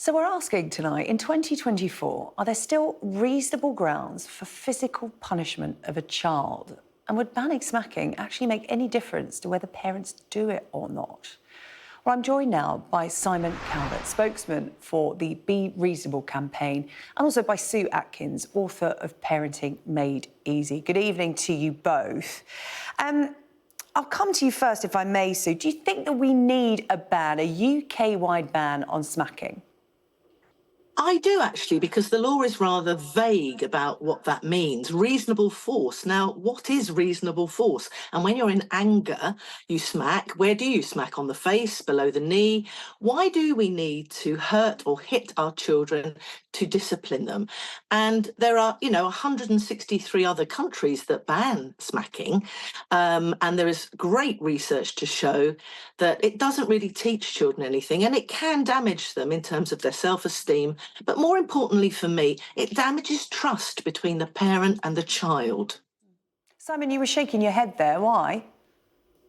So we're asking tonight, in 2024, are there still reasonable grounds for physical punishment of a child? And would banning smacking actually make any difference to whether parents do it or not? Well, I'm joined now by Simon Calvert, spokesman for the Be Reasonable campaign, and also by Sue Atkins, author of Parenting Made Easy. Good evening to you both. I'll come to you first, if I may, Sue. Do you think that we need a ban, a UK-wide ban on smacking? I do, actually, because the law is rather vague about what that means. Reasonable force. Now, what is reasonable force? And when you're in anger, you smack. Where do you smack? On the face, below the knee? Why do we need to hurt or hit our children to discipline them? And there are, 163 other countries that ban smacking. And there is great research to show that it doesn't really teach children anything, and it can damage them in terms of their self-esteem. But more importantly for me, it damages trust between the parent and the child. Simon, you were shaking your head there. Why?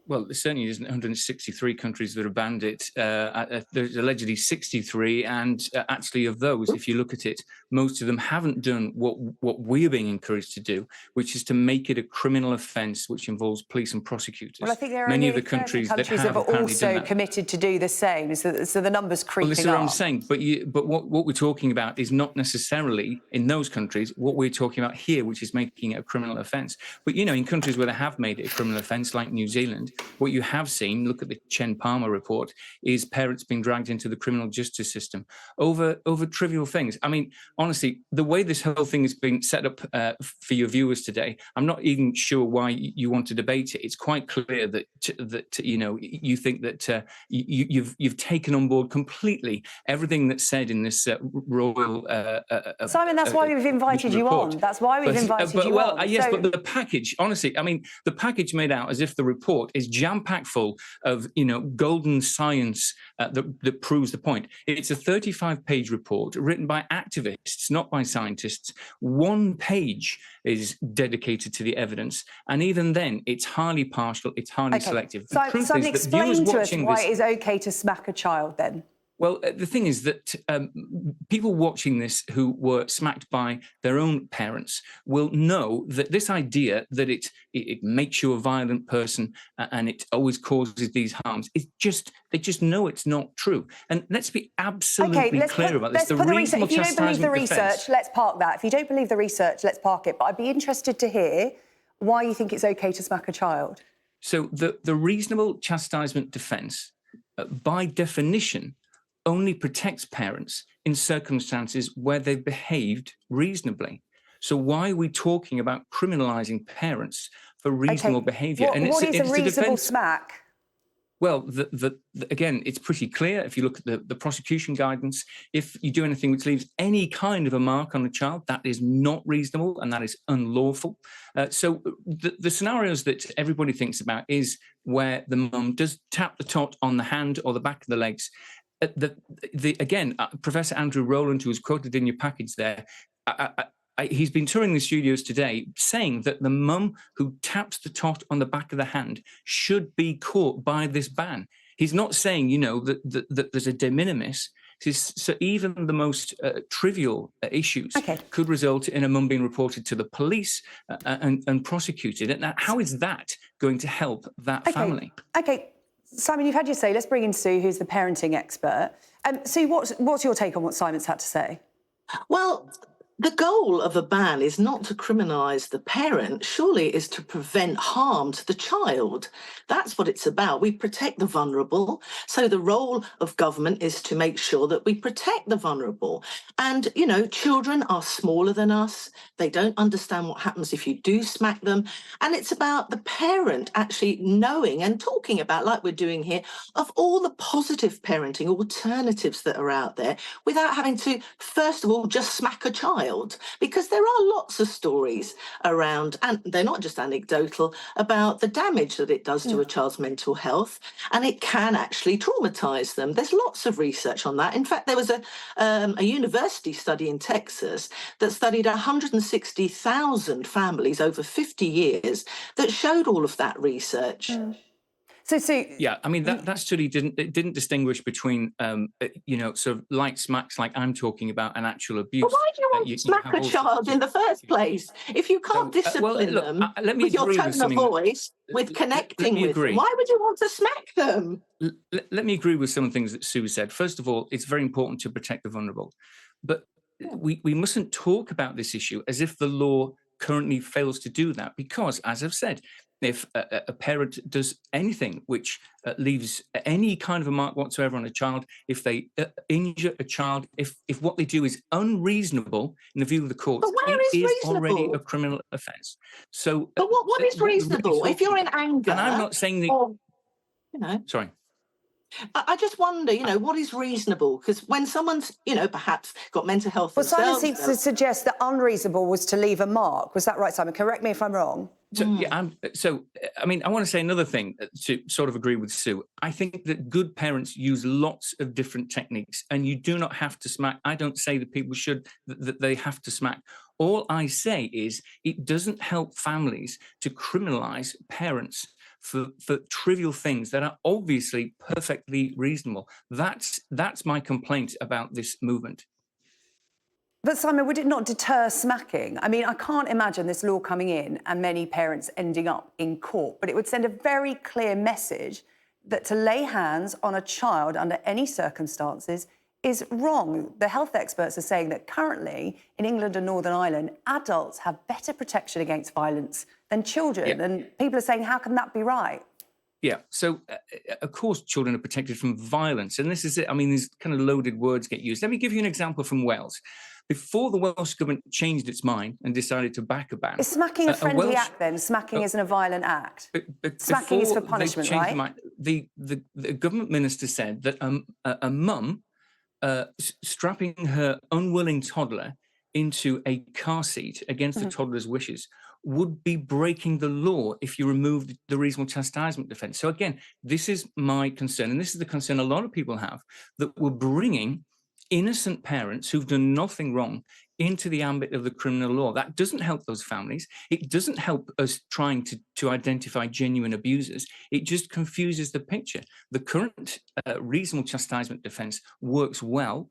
Well, there certainly isn't 163 countries that have banned it. There's allegedly 63, and actually of those, if you look at it, most of them haven't done what we are being encouraged to do, which is to make it a criminal offence, which involves police and prosecutors. Well, I think there are many only of the countries that have also committed to do the same, so the numbers creeping up. Well, this is what I'm saying, but what we're talking about is not necessarily in those countries what we're talking about here, which is making it a criminal offence. But, in countries where they have made it a criminal offence, like New Zealand, what you have seen, look at the Chen Palmer report, is parents being dragged into the criminal justice system over trivial things. I mean, honestly, the way this whole thing has been set up for your viewers today, I'm not even sure why you want to debate it. It's quite clear that you think that you've taken on board completely everything that's said in this royal. Simon, that's why we've invited you on. That's why we've invited you on. Yes, but the package, honestly, I mean, the package made out as if the report is jam-packed full of, golden science that proves the point. It's a 35-page report written by activists, not by scientists. One page is dedicated to the evidence, and even then, it's highly partial, it's highly selective. Simon, explain to us why it is okay to smack a child, then. Well, the thing is that people watching this who were smacked by their own parents will know that this idea that it makes you a violent person and it always causes these harms is they just know it's not true. And let's be absolutely clear about this. If you don't believe the research, let's park that. If you don't believe the research, let's park it. But I'd be interested to hear why you think it's okay to smack a child. So the reasonable chastisement defence, by definition, only protects parents in circumstances where they've behaved reasonably. So why are we talking about criminalising parents for reasonable behaviour? What is a reasonable smack? Well, again, it's pretty clear. If you look at the prosecution guidance, if you do anything which leaves any kind of a mark on the child, that is not reasonable and that is unlawful. So the scenarios that everybody thinks about is where the mum does tap the tot on the hand or the back of the legs. Again, Professor Andrew Rowland, who was quoted in your package there, he's been touring the studios today saying that the mum who taps the tot on the back of the hand should be caught by this ban. He's not saying, that there's a de minimis. So even the most trivial issues could result in a mum being reported to the police and prosecuted. And how is that going to help that family? Okay. Simon, you've had your say. Let's bring in Sue, who's the parenting expert. Sue, what's your take on what Simon's had to say? Well, the goal of a ban is not to criminalise the parent, surely is to prevent harm to the child. That's what it's about. We protect the vulnerable. So the role of government is to make sure that we protect the vulnerable. And, children are smaller than us. They don't understand what happens if you do smack them. And it's about the parent actually knowing and talking about, like we're doing here, of all the positive parenting alternatives that are out there without having to, first of all, just smack a child. Because there are lots of stories around, and they're not just anecdotal, about the damage that it does to a child's mental health, and it can actually traumatise them. There's lots of research on that. In fact, there was a university study in Texas that studied 160,000 families over 50 years that showed all of that research. So Yeah, I mean that study didn't distinguish between sort of light smacks like I'm talking about and actual abuse. But why do you want to smack have a all child sorts in of the first place? If you can't discipline them let me with your agree tone with of something. voice, with Let connecting me with them, agree. why would you want to smack them? Let me agree with some of the things that Sue said. First of all, it's very important to protect the vulnerable, but we mustn't talk about this issue as if the law currently fails to do that, because, as I've said, if a parent does anything which leaves any kind of a mark whatsoever on a child, if they injure a child, if what they do is unreasonable in the view of the courts, But where it is is already reasonable? a criminal offence. So, But what is what we're really reasonable? If talking you're in about, anger, and I'm not saying that. or, you know, Sorry. I just wonder, what is reasonable? Because when someone's, perhaps got mental health well, Simon themselves, seems to suggest that unreasonable was to leave a mark. Was that right, Simon? Correct me if I'm wrong. So, I mean, I want to say another thing to sort of agree with Sue. I think that good parents use lots of different techniques, and you do not have to smack. I don't say that people should, that they have to smack. All I say is it doesn't help families to criminalize parents for trivial things that are obviously perfectly reasonable. That's my complaint about this movement. But Simon, would it not deter smacking? I mean, I can't imagine this law coming in and many parents ending up in court, but it would send a very clear message that to lay hands on a child under any circumstances is wrong. The health experts are saying that currently in England and Northern Ireland, adults have better protection against violence than children. Yeah. And people are saying, how can that be right? Yeah, so of course children are protected from violence, and this is it. I mean, these kind of loaded words get used. Let me give you an example from Wales. Before the Welsh government changed its mind and decided to back a ban, is smacking a friendly act then? Smacking isn't a violent act. Smacking is for punishment, right? The government minister said that a mum strapping her unwilling toddler into a car seat against the toddler's wishes would be breaking the law if you removed the reasonable chastisement defense. So again, this is my concern, and this is the concern a lot of people have, that we're bringing innocent parents who've done nothing wrong into the ambit of the criminal law. That doesn't help those families. It doesn't help us trying to identify genuine abusers. It just confuses the picture. The current reasonable chastisement defense works well.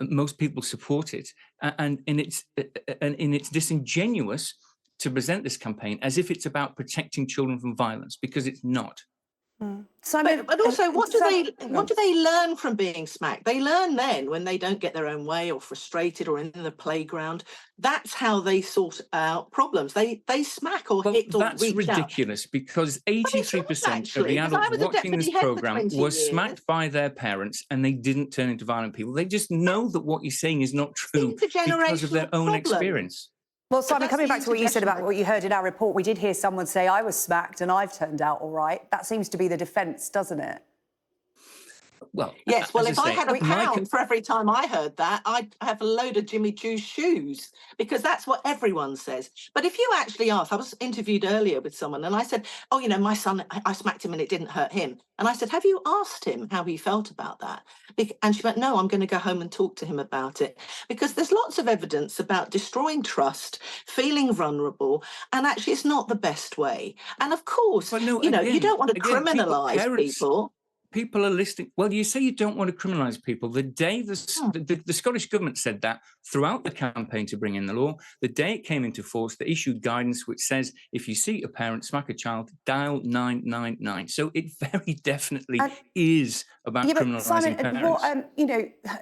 Most people support it, and it's disingenuous to present this campaign as if it's about protecting children from violence, because it's not. Simon, but also, what do they learn from being smacked? They learn then when they don't get their own way or frustrated or in the playground. That's how they sort out problems. They smack or hit or that's reach ridiculous out. Because 83% of the adults watching this program were smacked by their parents and they didn't turn into violent people. They just know that what you're saying is not true because of their own experience. Well, Simon, coming back to what you said about what you heard in our report, we did hear someone say, I was smacked and I've turned out all right. That seems to be the defence, doesn't it? Well, yes. Well, if I had a pound for every time I heard that, I'd have a load of Jimmy Choo's shoes, because that's what everyone says. But if you actually ask, I was interviewed earlier with someone and I said, oh, my son, I smacked him and it didn't hurt him. And I said, have you asked him how he felt about that? And she went, no, I'm going to go home and talk to him about it, because there's lots of evidence about destroying trust, feeling vulnerable, and actually it's not the best way. And of course, you don't want to criminalise people. People are listening. Well, you say you don't want to criminalise people. The day the Scottish government said that throughout the campaign to bring in the law, the day it came into force, they issued guidance which says if you see a parent smack a child, dial 999. So it very definitely is about criminalising parents.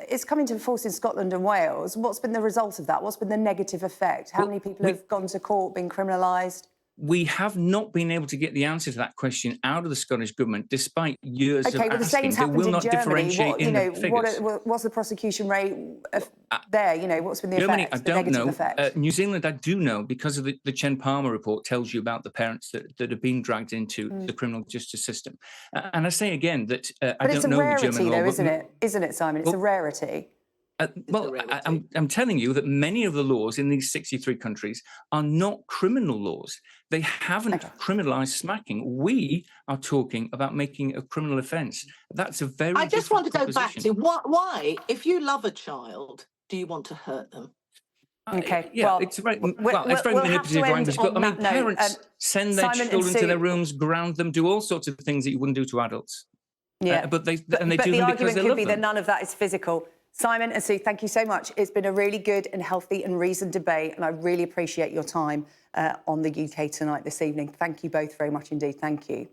It's coming to force in Scotland and Wales. What's been the result of that? What's been the negative effect? How many people have gone to court, been criminalised? We have not been able to get the answer to that question out of the Scottish government, despite years of asking. The same's happened in Germany. Figures. What's the prosecution rate there? What's been the Germany, effect, I don't know. Effect? New Zealand, I do know, because of the Chen Palmer report tells you about the parents that have been dragged into the criminal justice system. And I say again that I don't know the German law. But it's a rarity, though, isn't it, Simon? It's a rarity. I'm telling you that many of the laws in these 63 countries are not criminal laws. They haven't criminalised smacking. We are talking about making a criminal offence. That's a very I just want to go back to why, if you love a child, do you want to hurt them? Okay. Yeah, well, it's very we'll it's very have to manipulative end language. But I on mean, that note. parents send their Simon and children to Sue, their rooms, ground them, do all sorts of things that you wouldn't do to adults. yeah, But they but do the them because argument they could love be that them. none of that is physical. Simon and Sue, thank you so much. It's been a really good and healthy and reasoned debate, and I really appreciate your time on the UK Tonight this evening. Thank you both very much indeed. Thank you.